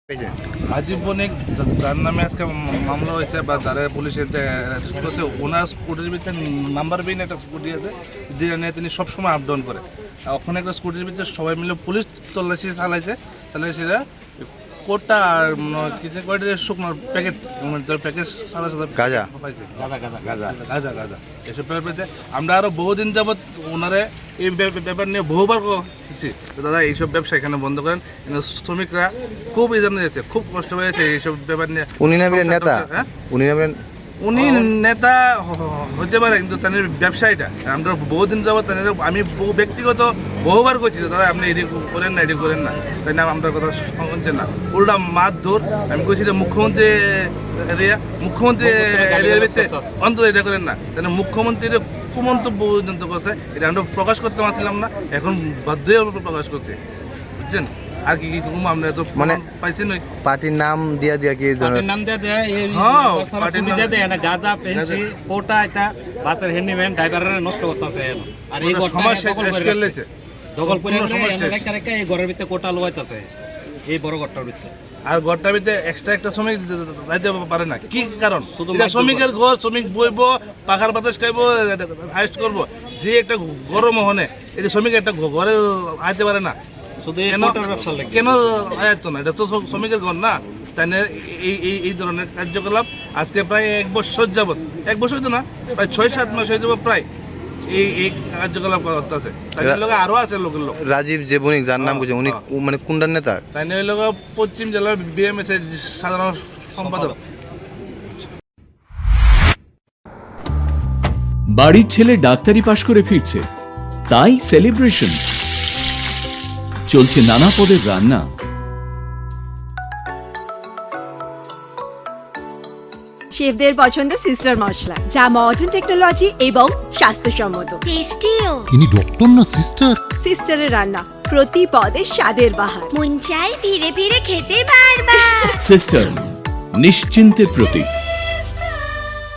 আজিব বণিক যার নামে আজকে মামলা হয়েছে বা যারা পুলিশে করছে ওনার স্কুটির ভিতরে নাম্বার বিন একটা স্কুটি আছে যেটা নিয়ে তিনি সবসময় আপ ডাউন করে। ওখানে একটা স্কুটির ভিতরে সবাই মিলে পুলিশ তল্লাশি চালাইছে, তাহলে সেটা কোটা আর কয়টা শুকনো প্যাকেট প্যাকেট সাদা সাদা গাঁজা গাঁজা গাঁজা এসব ব্যাপার পেয়েছে। আমরা আরও বহুদিন যাবৎ ওনারে এই ব্যাপার নিয়ে বহুবার দিচ্ছি, দাদা এইসব ব্যবসা এখানে বন্ধ করেন। শ্রমিকরা খুব এই জন্য যাচ্ছে, খুব কষ্ট হয়েছে এইসব ব্যাপার নিয়ে। উনি নেতা হতে পারে, কিন্তু তাদের ব্যবসায়ীটা আমরা বহুদিন যাবো আমি ব্যক্তিগত বহুবার করছি, দাদা আপনি এটি করেন না, এটি করেন না, তাই না আমরা কথা শুনছেন না, উল্টা মাত ধর। আমি কইছি যে মুখ্যমন্ত্রী এরিয়ার ভিতরে অন্তত এটা করেন না, তাই মুখ্যমন্ত্রীর কুমন্তব্য পর্যন্ত করছে, এটা আমরা প্রকাশ করতে পারছিলাম না, এখন বাধ্য হয়ে প্রকাশ করছে, বুঝছেন। আর কি আমরা তো মানে পাইছি না পার্টির নাম দিয়া কি পার্টির নাম দিয়া দেয় এই পার্টির নাম দিয়া দেয় না গাজা পেনছি কোটা এটা বাসের হ্যান্ডিম্যান ড্রাইভারের নষ্ট করতেছে। আর এই সমস্যা এসকেলেছে দখল করে রেখে এই ঘরের ভিতরে কোটা লওয়াইতাছে, এই বড় ঘরটার ভিতরে। আর ঘরটার ভিতরে এক্সট্রা একটা শ্রমিক যাইতে পারে না, কি কারণ? শুধু শ্রমিকের ঘর, শ্রমিক বইবো, পাখার বাতাস খাইবো, হাইস্ট করবো, যে একটা গরম হনে এটা শ্রমিক একটা ঘরে আইতে পারে না, কেন আয়ত্ত না? এটা তো শ্রমিকের ঘর না, তাই না? এই ধরনের কার্যকলাপ আজকে প্রায় 1 বছর যাবত, 1 বছর তো না, প্রায় 6-7 মাস হয়ে যাবো প্রায় এই কার্যকলাপ করতে আছে। তাই লোক আরো আছে লোকের লোক রাজীব যে বণিক যার নাম বলছে উনি মানে কোনটার নেতা? তাই না লোক পশ্চিম জেলার বিএমএস এর সাধারণ সম্পাদক। বাড়ির ছেলে ডাক্তারি পাশ করে ফিরছে, তাই সেলিব্রেশন চলছে নানা পদের রান্না। শেফদের পছন্দ সিস্টার মশলা, যা মডার্ন টেকনোলজি এবং স্বাস্থ্যসম্মত। টেস্টিও। ইনি ডক্টর না সিস্টার? সিস্টারের রান্না প্রতি পদে স্বাদের বাহার, মন চাই ফিরে ফিরে খেতে বারবার। সিস্টার নিশ্চিন্তের প্রতীক।